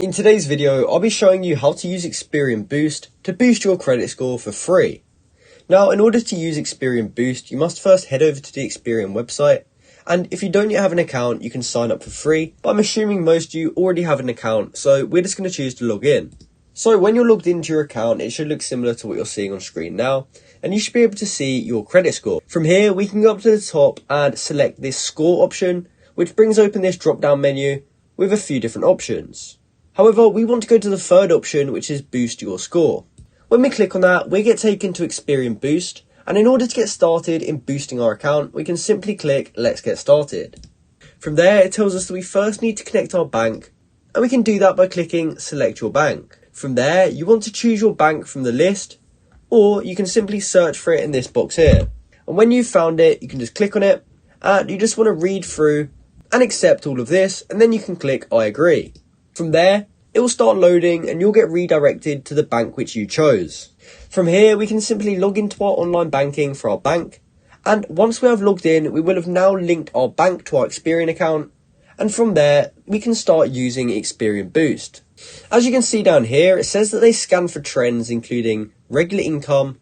In today's video, I'll be showing you how to use Experian Boost to boost your credit score for free. Now, in order to use Experian Boost, you must first head over to the Experian website, and if you don't yet have an account, you can sign up for free, but I'm assuming most of you already have an account, so we're just going to choose to log in. So when you're logged into your account, it should look similar to what you're seeing on screen now, and you should be able to see your credit score. From here, we can go up to the top and select this score option, which brings open this drop-down menu with a few different options. However, we want to go to the third option, which is boost your score. When we click on that, we get taken to Experian Boost, and in order to get started in boosting our account, we can simply click Let's Get Started. From there, it tells us that we first need to connect our bank, and we can do that by clicking Select Your Bank. From there, you want to choose your bank from the list, or you can simply search for it in this box here. And when you've found it, you can just click on it, and you just want to read through and accept all of this, and then you can click I agree. From there, it will start loading and you'll get redirected to the bank which you chose. From here, we can simply log into our online banking for our bank, and once we have logged in, we will have now linked our bank to our Experian account, and from there, we can start using Experian Boost. As you can see down here, it says that they scan for trends including regular income,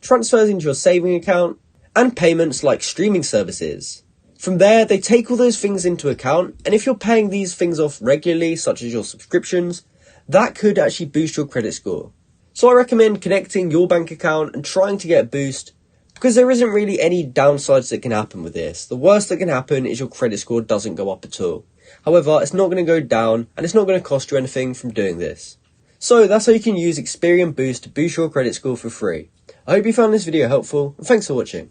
transfers into your saving account, and payments like streaming services. From there, they take all those things into account, and if you're paying these things off regularly, such as your subscriptions, that could actually boost your credit score. So I recommend connecting your bank account and trying to get a boost, because there isn't really any downsides that can happen with this. The worst that can happen is your credit score doesn't go up at all. However, it's not going to go down, and it's not going to cost you anything from doing this. So that's how you can use Experian Boost to boost your credit score for free. I hope you found this video helpful, and thanks for watching.